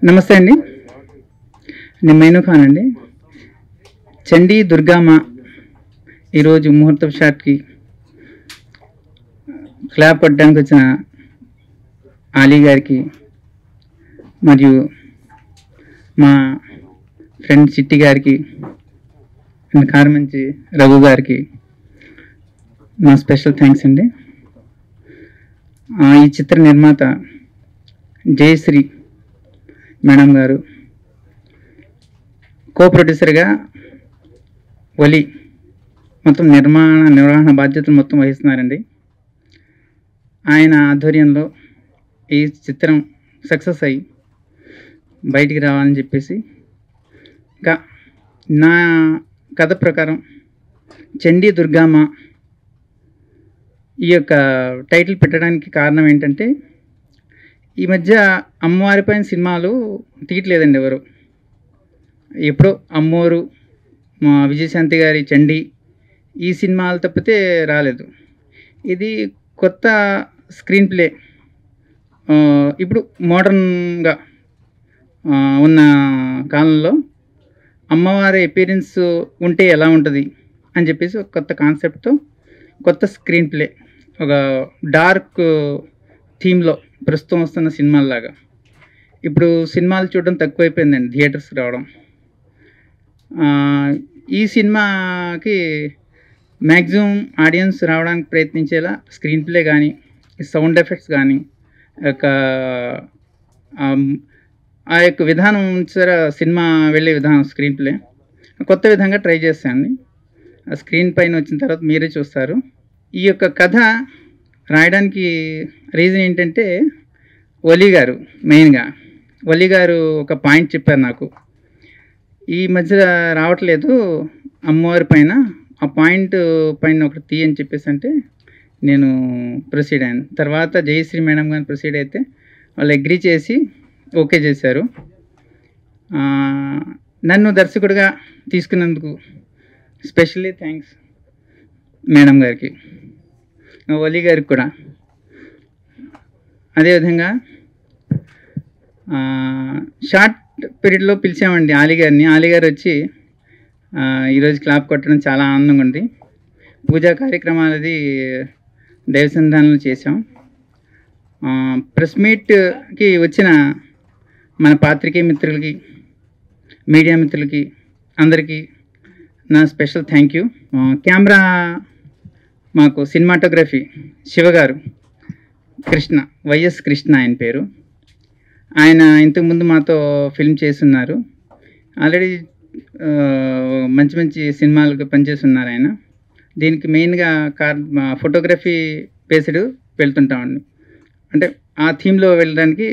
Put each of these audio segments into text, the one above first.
నమస్తే అండి, నేను మైనూ ఖాన్ అండి. చండీ దుర్గామ ఈరోజు ముహూర్తం షాట్కి క్లాప్ కొట్టడానికి వచ్చిన ఆలీ గారికి మరియు మా ఫ్రెండ్ చిట్టి గారికి అండ్ కార్మంచి రఘు గారికి నా స్పెషల్ థ్యాంక్స్ అండి. ఈ చిత్ర నిర్మాత జయశ్రీ మేడం గారు, కో ప్రొడ్యూసర్గా వలి మొత్తం నిర్వహణ బాధ్యతలు మొత్తం వహిస్తున్నారండి. ఆయన ఆధ్వర్యంలో ఈ చిత్రం సక్సెస్ అయ్యి బయటికి రావాలని చెప్పేసి, ఇంకా నా కథ ప్రకారం చండీ దుర్గామ ఈ యొక్క టైటిల్ పెట్టడానికి కారణం ఏంటంటే, ఈ మధ్య అమ్మవారి పైన సినిమాలు తీయట్లేదండి ఎవరు. ఎప్పుడో అమ్మోరు, మా విజయశాంతి గారి చండీ ఈ సినిమాలు తప్పితే రాలేదు. ఇది కొత్త స్క్రీన్ ప్లే, ఇప్పుడు మోడర్న్గా ఉన్న కాలంలో అమ్మవారి అపీరెన్స్ ఉంటే ఎలా ఉంటుంది అని చెప్పేసి ఒక కొత్త కాన్సెప్ట్తో కొత్త స్క్రీన్ ప్లే, ఒక డార్క్ థీమ్లో ప్రస్తుతం వస్తున్న సినిమాల్లాగా. ఇప్పుడు సినిమాలు చూడడం తక్కువైపోయిందండి, థియేటర్స్కి రావడం. ఈ సినిమాకి మ్యాక్సిమం ఆడియన్స్ రావడానికి ప్రయత్నించేలా స్క్రీన్ ప్లే కానీ, సౌండ్ ఎఫెక్ట్స్ కానీ, ఆ యొక్క విధానం సరే, సినిమా వెళ్ళే విధానం స్క్రీన్ ప్లే కొత్త విధంగా ట్రై చేస్తాను. ఆ స్క్రీన్ పైన వచ్చిన తర్వాత మీరే చూస్తారు. ఈ యొక్క కథ రాయడానికి రీజన్ ఏంటంటే, వలి గారు మెయిన్గా వలి గారు ఒక పాయింట్ చెప్పారు నాకు, ఈ మధ్య రావట్లేదు అమ్మవారి పైన, ఆ పాయింట్ పైన ఒకటి తీయని చెప్పేసి అంటే నేను ప్రొసీడ్ అయ్యాను. తర్వాత జయశ్రీ మేడం గారిని ప్రొసీడ్ అయితే వాళ్ళు అగ్రీ చేసి ఓకే చేశారు. నన్ను దర్శకుడిగా తీసుకున్నందుకు స్పెషల్లీ థ్యాంక్స్ మేడం గారికి, వలి గారికి కూడా. అదేవిధంగా షార్ట్ పీరియడ్లో పిలిచామండి ఆలీ గారిని. ఆలీ గారు వచ్చి ఈరోజు క్లాప్ కొట్టడం చాలా ఆనందంగా ఉంది. పూజా కార్యక్రమాలది దైవసంధానంలో చేసాం. ప్రెస్ మీట్కి వచ్చిన మన పాత్రికేయ మిత్రులకి, మీడియా మిత్రులకి అందరికీ నా స్పెషల్ థ్యాంక్ యూ. కెమెరా మాకు సినిమాటోగ్రఫీ శివగారు, కృష్ణ, వైఎస్ కృష్ణ ఆయన పేరు. ఆయన ఇంతకుముందు మాతో ఫిల్మ్ చేస్తున్నారు, ఆల్రెడీ మంచి మంచి సినిమాలకు పనిచేస్తున్నారు ఆయన. దీనికి మెయిన్గా ఫోటోగ్రఫీ బేస్డ్ వెళ్తుంటామండి, అంటే ఆ థీమ్లో వెళ్ళడానికి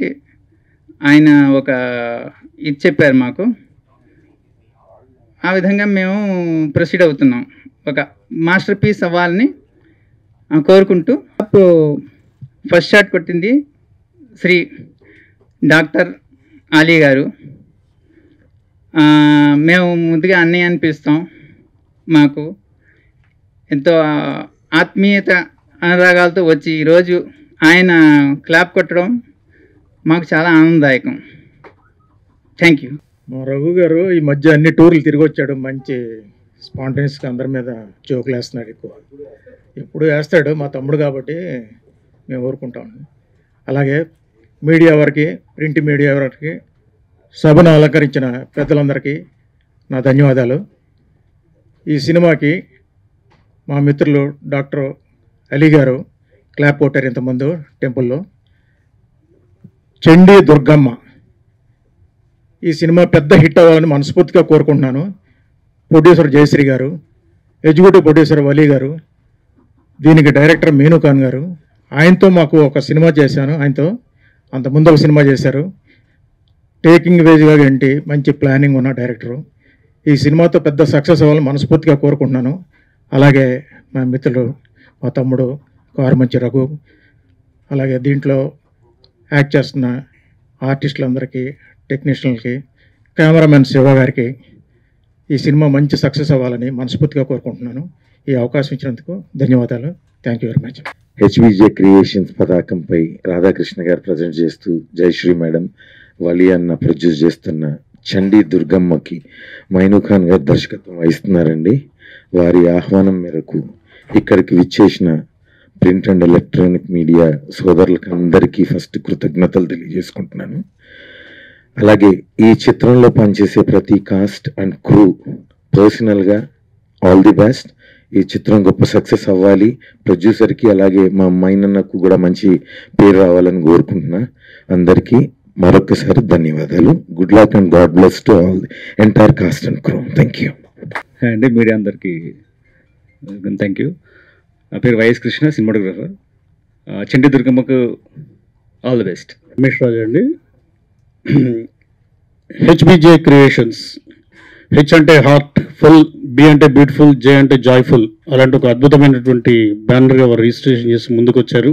ఆయన ఒక ఇది చెప్పారు మాకు. ఆ విధంగా మేము ప్రొసీడ్ అవుతున్నాం, ఒక మాస్టర్ పీస్ అవ్వాలని కోరుకుంటూ. ఫస్ట్ షాట్ కొట్టింది శ్రీ డాక్టర్ ఆలీ గారు. మేము ముందుగా అన్నయ్య అని పిలుస్తాం. మాకు ఎంతో ఆత్మీయత అనురాగాలతో వచ్చి ఈరోజు ఆయన క్లాప్ కొట్టడం మాకు చాలా ఆనందదాయకం. Thank you. మా రఘు గారు ఈ మధ్య అన్ని టూర్లు తిరిగి వచ్చాడు, మంచి స్పాంటేనియస్గా అందరి మీద జోకులు వేస్తున్నాడు. ఎప్పుడు వేస్తాడు మా తమ్ముడు కాబట్టి మేము ఊరుకుంటాం. అలాగే మీడియా వారికి, ప్రింట్ మీడియా వారికి, సభను అలంకరించిన పెద్దలందరికీ నా ధన్యవాదాలు. ఈ సినిమాకి మా మిత్రులు డాక్టర్ అలీ గారు క్లాప్ కొట్టారు ఇంతకుముందు టెంపుల్లో. చండీ దుర్గమ్మ ఈ సినిమా పెద్ద హిట్ అవ్వాలని మనస్ఫూర్తిగా కోరుకుంటున్నాను. ప్రొడ్యూసర్ జయశ్రీ గారు, ఎగ్జిక్యూటివ్ ప్రొడ్యూసర్ వలి గారు, దీనికి డైరెక్టర్ మైనూ ఖాన్ గారు. ఆయనతో మాకు ఒక సినిమా చేశాను, ఆయనతో అంతకుముందు ఒక సినిమా చేశారు. టేకింగ్ వేజ్గా ఏంటి మంచి ప్లానింగ్ ఉన్న డైరెక్టరు. ఈ సినిమాతో పెద్ద సక్సెస్ అవ్వాలని మనస్ఫూర్తిగా కోరుకుంటున్నాను. అలాగే మా మిత్రులు, మా తమ్ముడు కార్మంచి రఘు, అలాగే దీంట్లో యాక్ట్ చేస్తున్న ఆర్టిస్టులందరికీ, టెక్నీషియన్లకి, కెమెరామెన్ శివ గారికి ఈ సినిమా మంచి సక్సెస్ అవ్వాలని మనస్ఫూర్తిగా కోరుకుంటున్నాను. ఈ అవకాశం ఇచ్చినందుకు ధన్యవాదాలు. Thank you very much. HBJ creations పతాకంపై రాధాకృష్ణ గారు ప్రజెంట్ చేస్తూ, జయశ్రీ మేడం, వలి అన్న ప్రొడ్యూస్ చేస్తున్న చండీ దుర్గమ్మకి మైను ఖాన్ గారు దర్శకత్వం వహిస్తున్నారండి. వారి ఆహ్వానం మేరకు ఇక్కడికి విచ్చేసిన ప్రింట్ అండ్ ఎలక్ట్రానిక్ మీడియా సోదరులకు అందరికీ ఫస్ట్ కృతజ్ఞతలు తెలియజేసుకుంటున్నాను. అలాగే ఈ చిత్రంలో పనిచేసే ప్రతి కాస్ట్ అండ్ క్రూ పర్సనల్గా ఆల్ ది బెస్ట్. ఈ చిత్రం గొప్ప సక్సెస్ అవ్వాలి. ప్రొడ్యూసర్కి అలాగే మా మైనన్నకు కూడా మంచి పేరు రావాలని కోరుకుంటున్నా. అందరికీ మరొకసారి ధన్యవాదాలు. Good luck and God bless to all entire cast and crew. Thank you అండి. మీడియా అందరికీ థ్యాంక్ యూ. నా పేరు వైఎస్ కృష్ణ, సినిమాటోగ్రఫర్. చండీ దుర్గమ్మకు all the best. Ramesh Raju అండి. HBJ creations. హెచ్ అంటే హార్ట్ ఫుల్, బి అంటే బ్యూటిఫుల్, జే అంటే జాయ్ఫుల్, అలాంటి ఒక అద్భుతమైనటువంటి బ్యానర్గా వారు రిజిస్ట్రేషన్ చేసి ముందుకు వచ్చారు.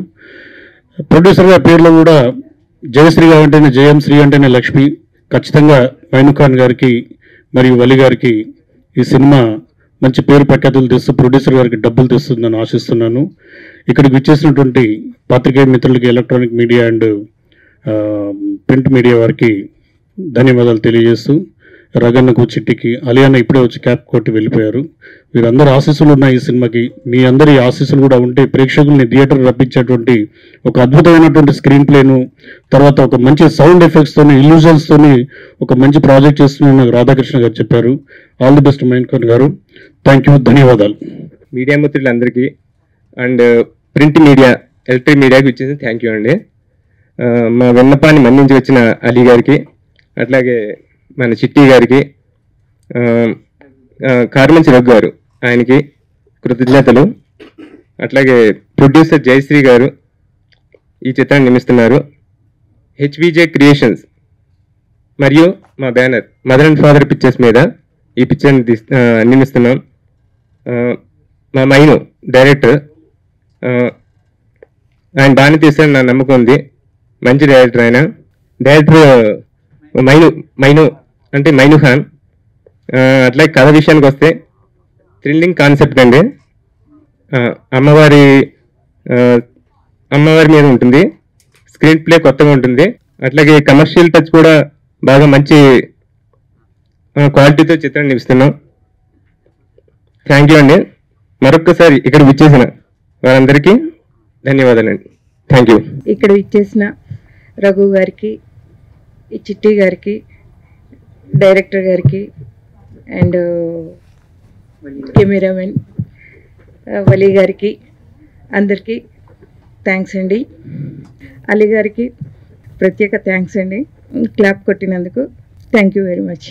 ప్రొడ్యూసర్గా పేర్లో కూడా జయశ్రీ గారు అంటేనే జయం, శ్రీ అంటేనే లక్ష్మి. ఖచ్చితంగా మైను ఖాన్ గారికి మరియు వలి గారికి ఈ సినిమా మంచి పేరు ప్రఖ్యాతులు తెస్తూ ప్రొడ్యూసర్ గారికి డబ్బులు తెస్తుందని ఆశిస్తున్నాను. ఇక్కడికి విచ్చేసినటువంటి పాత్రికేయ మిత్రులకి, electronic media and print media వారికి ధన్యవాదాలు తెలియజేస్తూ, రగన్నకు, చిట్టికి, అలియాన్న ఇప్పుడే వచ్చి క్యాప్ కొట్టి వెళ్ళిపోయారు. వీరందరూ ఆశీస్సులు ఉన్నాయి ఈ సినిమాకి. మీ అందరి ఆశీస్సులు కూడా ఉంటే ప్రేక్షకుల్ని థియేటర్ రప్పించేటువంటి ఒక అద్భుతమైనటువంటి స్క్రీన్ ప్లేను, తర్వాత ఒక మంచి సౌండ్ ఎఫెక్ట్స్తోని, ఇల్యూజన్స్తోని ఒక మంచి ప్రాజెక్ట్ చేస్తున్న రాధాకృష్ణ గారు చెప్పారు. All the best Main Khan గారు. థ్యాంక్ యూ, ధన్యవాదాలు. మీడియా మిత్రులందరికీ అండ్ ప్రింట్ మీడియా, ఎలక్ట్రిక్ మీడియాకి వచ్చేసి థ్యాంక్ యూ అండి. మా విన్నపాన్ని మన్నించి వచ్చిన అలీ గారికి, అట్లాగే మన చిట్టి గారికి, కార్మంచి రఘు గారు, ఆయనకి కృతజ్ఞతలు. అట్లాగే ప్రొడ్యూసర్ జయశ్రీ గారు ఈ చిత్రాన్ని నిర్మిస్తున్నారు. హెచ్బిజే క్రియేషన్స్ మరియు మా banner mother and father pictures మీద ఈ పిక్చర్ని నిర్మిస్తున్నాం. మా మైను డైరెక్టర్, ఆయన బాగానే తీస్తారని నా నమ్మకం ఉంది. మంచి డైరెక్టర్ ఆయన. డైరెక్టర్ మైను అంటే మైను ఖాన్. అట్లాగే కథ విషయానికి వస్తే థ్రిల్లింగ్ కాన్సెప్ట్ అండి. అమ్మవారి మీద ఉంటుంది. స్క్రీన్ ప్లే కొత్తగా ఉంటుంది. అట్లాగే కమర్షియల్ టచ్ కూడా బాగా మంచి క్వాలిటీతో చిత్రాన్ని నిర్మిస్తున్నాం. థ్యాంక్ యూ అండి. మరొక్కసారి ఇక్కడ విచ్చేసిన వారందరికీ ధన్యవాదాలండి. Thank you. ఇక్కడ విచ్చేసిన రఘు గారికి, ఈ చిట్టి గారికి, డైరెక్టర్ గారికి అండ్ కెమెరామెన్ వలి గారికి అందరికీ థ్యాంక్స్ అండి. అలీ గారికి ప్రత్యేక థ్యాంక్స్ అండి, క్లాప్ కొట్టినందుకు. Thank you very much.